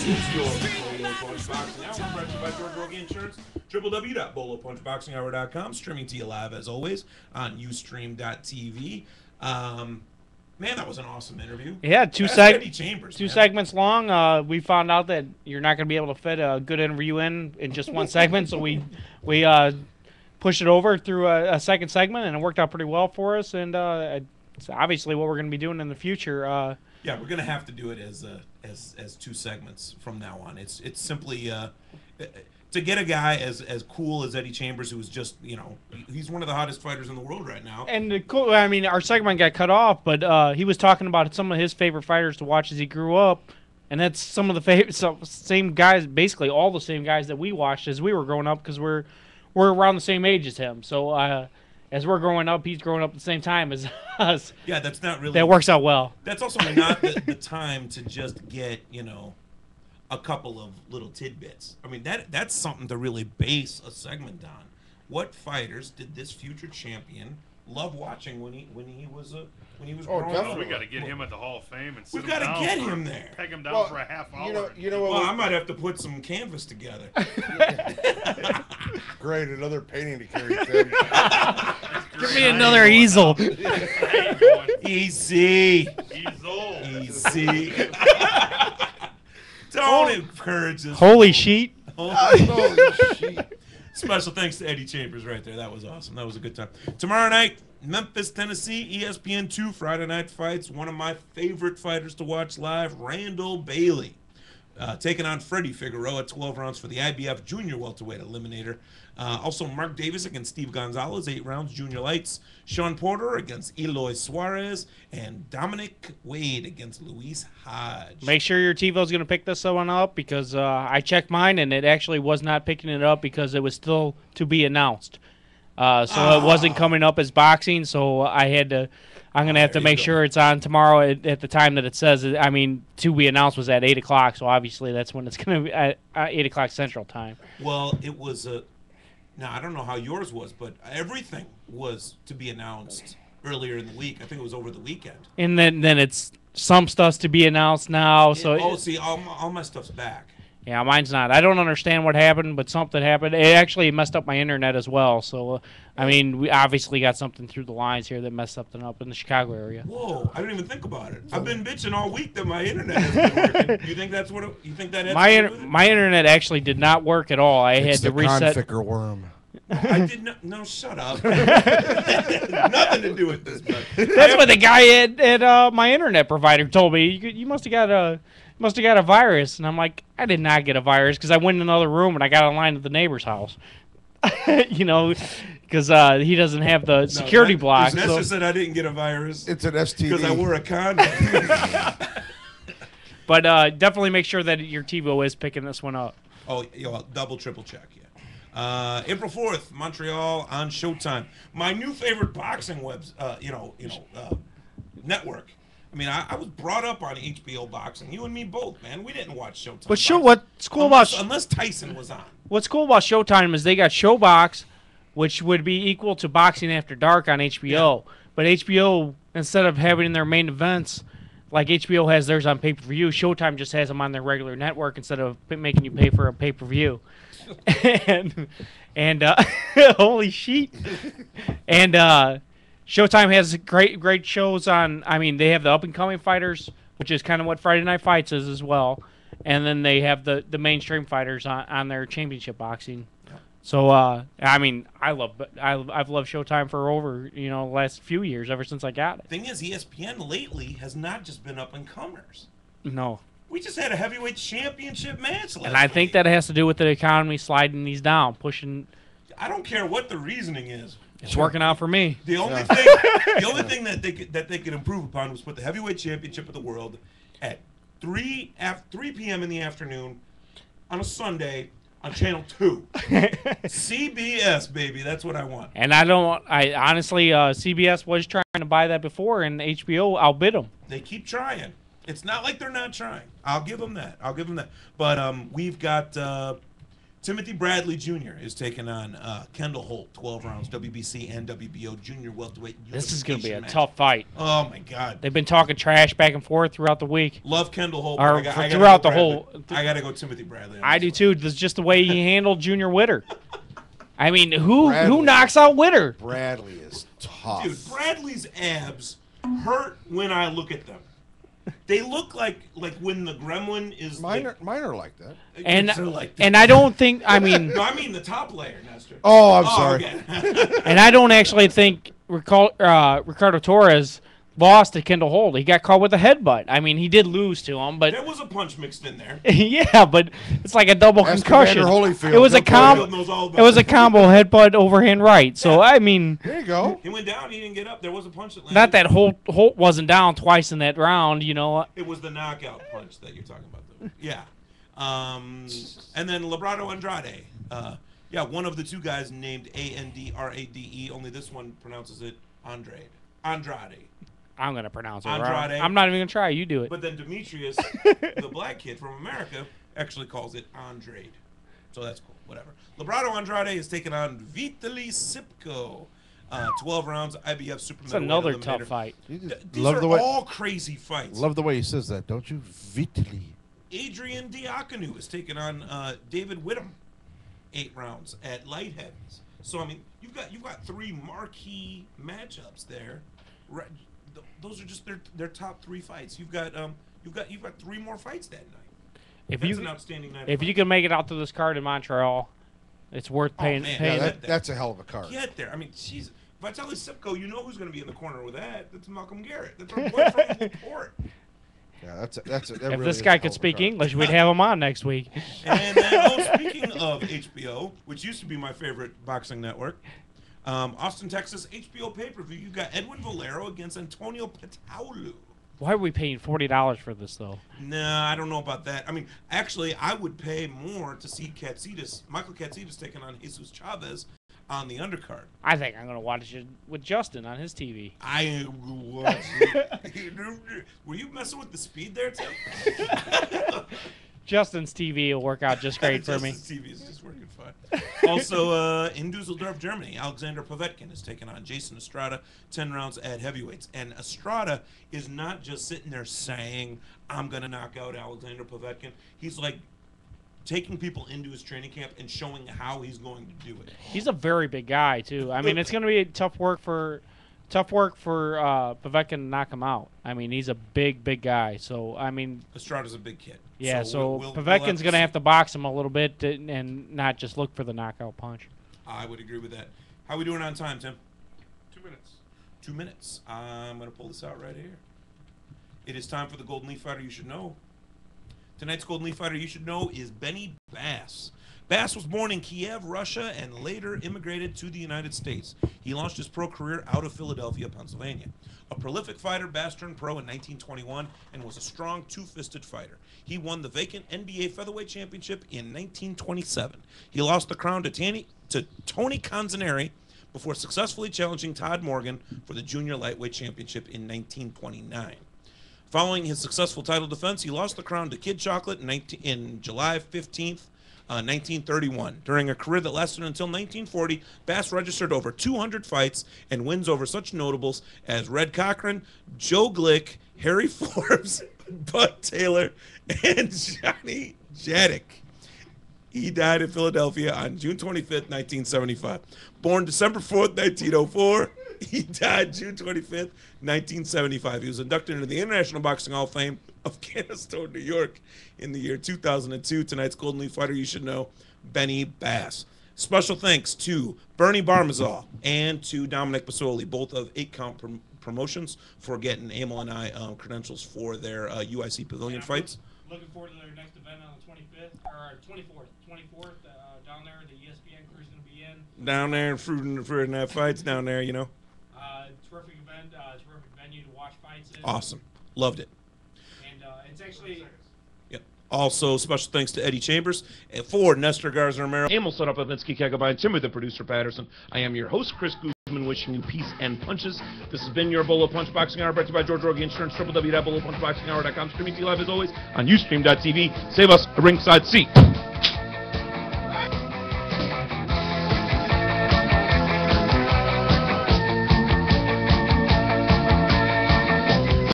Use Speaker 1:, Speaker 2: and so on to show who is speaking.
Speaker 1: This is your Bolo Punch Boxing Hour, brought to you by George Rogie Insurance, www.bolopunchboxinghour.com, streaming to you live, as always, on ustream.tv. Man, that was an awesome interview.
Speaker 2: Yeah, two segments long. We found out that you're not going to be able to fit a good interview in just one segment, so we pushed it over through a second segment, and it worked out pretty well for us. And it's obviously what we're going to be doing in the future.
Speaker 1: Yeah, we're going to have to do it as two segments from now on. It's simply to get a guy as cool as Eddie Chambers, who is just, he's one of the hottest fighters in the world right now.
Speaker 2: And our segment got cut off, but he was talking about some of his favorite fighters to watch as he grew up, and that's some of the same guys, basically all the same guys that we watched as we were growing up, because we're around the same age as him. So as we're growing up, he's growing up at the same time as us.
Speaker 1: Yeah, that's not really...
Speaker 2: That works out well.
Speaker 1: That's also not the time to just get, a couple of little tidbits. I mean, that's something to really base a segment on. What fighters did this future champion love watching when he was growing up?
Speaker 3: We got to get him at the Hall of Fame and
Speaker 1: we've got to get him there.
Speaker 3: Peg him down for a half hour.
Speaker 1: Well, I might have to put some canvas together.
Speaker 4: Great, another painting to carry. Tim.
Speaker 2: Give me another easel.
Speaker 1: Easy. Easy. Don't encourage us.
Speaker 2: Holy sheet.
Speaker 1: Holy sheet. Special thanks to Eddie Chambers right there. That was awesome. That was a good time. Tomorrow night, Memphis, Tennessee, ESPN2 Friday Night Fights. One of my favorite fighters to watch live, Randall Bailey, taking on Freddie Figueroa, 12 rounds for the IBF Junior Welterweight Eliminator. Also, Mark Davis against Steve Gonzalez, 8 rounds, Junior Lights. Sean Porter against Eloy Suarez. And Dominic Wade against Luis Hodge.
Speaker 2: Make sure your TiVo's going to pick this one up, because I checked mine, and it actually was not picking it up because it was still to be announced. So it wasn't coming up as boxing, so I'm going to have to make sure it's on tomorrow at the time that it says. I mean, to be announced was at 8 o'clock, so obviously that's when it's going to be at 8 o'clock Central Time.
Speaker 1: Well, it was now, I don't know how yours was, but everything was to be announced earlier in the week. I think it was over the weekend.
Speaker 2: And then it's some stuff's to be announced now.
Speaker 1: See, all my stuff's back.
Speaker 2: Yeah, mine's not. I don't understand what happened, but something happened. It actually messed up my internet as well. So, I mean, we obviously got something through the lines here that messed something up in the Chicago area.
Speaker 1: Whoa, I didn't even think about it. I've been bitching all week that my internet hasn't been working. You think that's what you think that has
Speaker 2: my internet actually did not work at all. I had to reset.
Speaker 4: It's the Conficker worm.
Speaker 1: I did not. No, shut up. Nothing to do with this.
Speaker 2: That's what the guy at my internet provider told me. You must have got a virus, and I'm like, I did not get a virus, because I went in another room and I got online at the neighbor's house. Because he doesn't have the security block.
Speaker 1: Nessa said I didn't get a virus.
Speaker 4: It's an STD.
Speaker 1: Because I wore a condom.
Speaker 2: But definitely make sure that your TiVo is picking this one up.
Speaker 1: Oh, double, triple check, yeah. April 4th, Montreal on Showtime. My new favorite boxing network. I mean, I was brought up on HBO boxing. You and me both, man. We didn't watch Showtime.
Speaker 2: But what's cool
Speaker 1: unless Tyson was on.
Speaker 2: What's cool about Showtime is they got Showbox, which would be equal to Boxing After Dark on HBO. Yeah. But HBO, instead of having their main events like HBO has theirs on pay-per-view, Showtime just has them on their regular network instead of making you pay for a pay-per-view. and holy shit. And Showtime has great shows on. I mean, they have the up-and-coming fighters, which is kind of what Friday Night Fights is as well. And then they have the mainstream fighters on their championship boxing. So, I mean, I've loved Showtime for over, the last few years, ever since I got it.
Speaker 1: Thing is, ESPN lately has not just been up-and-comers.
Speaker 2: No.
Speaker 1: We just had a heavyweight championship match last
Speaker 2: And I think that has to do with the economy sliding these down, pushing.
Speaker 1: I don't care what the reasoning is.
Speaker 2: It's working out for me.
Speaker 1: The only thing that they could improve upon was put the heavyweight championship of the world at 3 p.m. in the afternoon on a Sunday on Channel 2. CBS, baby. That's what I want.
Speaker 2: And I honestly, CBS was trying to buy that before, and HBO outbid them.
Speaker 1: They keep trying. It's not like they're not trying. I'll give them that. But we've got Timothy Bradley Jr. is taking on Kendall Holt, 12 rounds, WBC and WBO junior welterweight.
Speaker 2: This is going to be a
Speaker 1: match.
Speaker 2: tough fight.
Speaker 1: Oh, my God.
Speaker 2: They've been talking trash back and forth throughout the week.
Speaker 1: Love Kendall Holt.
Speaker 2: Or
Speaker 1: I gotta
Speaker 2: throughout
Speaker 1: go
Speaker 2: the whole.
Speaker 1: I got to go Timothy Bradley.
Speaker 2: I do too. This is just the way he handled Junior Witter. I mean,
Speaker 4: Bradley.
Speaker 2: who knocks out Witter?
Speaker 4: Bradley is tough.
Speaker 1: Dude, Bradley's abs hurt when I look at them. They look like when the gremlin is
Speaker 4: Mine are like that.
Speaker 2: And
Speaker 1: like that.
Speaker 2: and I don't think. I mean,
Speaker 1: No, I mean the top layer, Nestor.
Speaker 4: Oh, I'm sorry.
Speaker 1: Okay.
Speaker 2: and I don't actually think Ricardo Torres lost to Kendall Holt. He got caught with a headbutt. I mean, he did lose to him, but
Speaker 1: There was a punch mixed in there.
Speaker 2: yeah, but it's like a double
Speaker 4: Ask
Speaker 2: concussion.
Speaker 4: Commander Holyfield.
Speaker 2: It was a
Speaker 4: He'll tell you.
Speaker 2: combo.
Speaker 1: Knows all about
Speaker 2: It was a
Speaker 1: it.
Speaker 2: combo headbutt overhand right. So I mean,
Speaker 4: There you go.
Speaker 1: He went down. He didn't get up. There was a punch that landed.
Speaker 2: not that Holt wasn't down twice in that round. You know.
Speaker 1: It was the knockout punch that you're talking about, though. Yeah. And then Labrado Andrade. Yeah, one of the two guys named Andrade. Only this one pronounces it Andrade.
Speaker 2: I'm gonna pronounce it
Speaker 1: Andrade.
Speaker 2: wrong. I'm not even gonna try. You do it.
Speaker 1: But then Demetrius, the black kid from America, actually calls it Andrade. So that's cool. Whatever. Labrado Andrade is taking on Vitaly Sipko. 12 rounds, IBF super
Speaker 2: It's
Speaker 1: middleweight
Speaker 2: another
Speaker 1: eliminator.
Speaker 2: tough fight.
Speaker 1: These
Speaker 4: Love
Speaker 1: are
Speaker 4: the way-
Speaker 1: all crazy fights.
Speaker 4: Love the way he says that, don't you? Vitaly.
Speaker 1: Adrian Diakonu is taking on David Whittam. 8 rounds at light heavies. So I mean, you've got 3 marquee matchups there. Right, those are just their top 3 fights. You've got 3 more fights that night. That's an outstanding night.
Speaker 2: If you can make it out to this card in Montreal, it's worth paying.
Speaker 1: man.
Speaker 2: paying
Speaker 4: Yeah,
Speaker 2: it.
Speaker 4: that's a hell of a card.
Speaker 1: Get there. I mean, jeez. Vitaly Sipko, you know who's going to be in the corner with that? That's Malcolm Garrett. That's our boy from Laporte.
Speaker 4: Yeah, that
Speaker 2: If
Speaker 4: really
Speaker 2: this
Speaker 4: is
Speaker 2: guy
Speaker 4: a hell
Speaker 2: could
Speaker 4: of a
Speaker 2: speak
Speaker 4: card.
Speaker 2: English, we'd have him on next week.
Speaker 1: And speaking of HBO, which used to be my favorite boxing network, Austin, Texas, HBO pay-per-view. You've got Edwin Valero against Antonio Petaulu.
Speaker 2: Why are we paying $40 for this though?
Speaker 1: Nah, I don't know about that. I mean, actually, I would pay more to see Michael Katsidas taking on Jesus Chavez on the undercard.
Speaker 2: I think I'm gonna watch it with Justin on his TV.
Speaker 1: I watch it. Were you messing with the speed there, Tim?
Speaker 2: Justin's TV will work out just great for me.
Speaker 1: Justin's TV is just working fine. Also, in Dusseldorf, Germany, Alexander Povetkin is taking on Jason Estrada, 10 rounds at heavyweights. And Estrada is not just sitting there saying, I'm going to knock out Alexander Povetkin. He's like taking people into his training camp and showing how he's going to do it.
Speaker 2: He's a very big guy too. I mean, it's gonna be tough work for Povetkin to knock him out. I mean, he's a big guy. So I mean,
Speaker 1: Estrada's a big kid.
Speaker 2: yeah. So
Speaker 1: we'll
Speaker 2: Povetkin's
Speaker 1: to
Speaker 2: gonna
Speaker 1: see.
Speaker 2: have to box him a little bit and not just look for the knockout punch.
Speaker 1: I would agree with that. How we doing on time, Tim?
Speaker 3: 2 minutes.
Speaker 1: 2 minutes. I'm going to pull this out right here. It is time for the Golden Leaf Fighter You Should Know. Tonight's Golden Leaf Fighter You Should Know is Benny Bass. Bass was born in Kiev, Russia, and later immigrated to the United States. He launched his pro career out of Philadelphia, Pennsylvania. A prolific fighter, Bass turned pro in 1921 and was a strong two-fisted fighter. He won the vacant NBA Featherweight Championship in 1927. He lost the crown to Tony Canzoneri before successfully challenging Todd Morgan for the Junior Lightweight Championship in 1929. Following his successful title defense, he lost the crown to Kid Chocolate in July 15th, 1931. During a career that lasted until 1940, Bass registered over 200 fights and wins over such notables as Red Cochran, Joe Glick, Harry Forbes, Bud Taylor, and Johnny Jadek. He died in Philadelphia on June 25th, 1975. Born December 4th, 1904. He died June 25th, 1975. He was inducted into the International Boxing Hall of Fame of Canastone, New York in the year 2002. Tonight's Golden Leaf Fighter You Should Know, Benny Bass. Special thanks to Bernie Barmazal and to Dominic Basoli, both of 8 Count Promotions, for getting Emil and I credentials for their UIC Pavilion fights.
Speaker 2: Looking forward to their next event on the 25th or 24th. 24th down there. The ESPN crew's going to be in.
Speaker 1: Down there, fruiting that fights down there, you know.
Speaker 2: Terrific event. Terrific venue to watch fights in.
Speaker 1: Awesome. Loved it.
Speaker 2: And it's actually.
Speaker 1: Yep. Also, special thanks to Eddie Chambers and for Nestor Garza-Romero. Emil set up Levinsky Kegabine, Tim with the producer Patterson. I am your host, Chris Guzman, wishing you peace and punches. This has been your Bolo Punch Boxing Hour, brought to you by George Rogie Insurance, www.bolopunchboxinghour.com. Streaming to you live as always on Ustream.tv. Save us a ringside seat.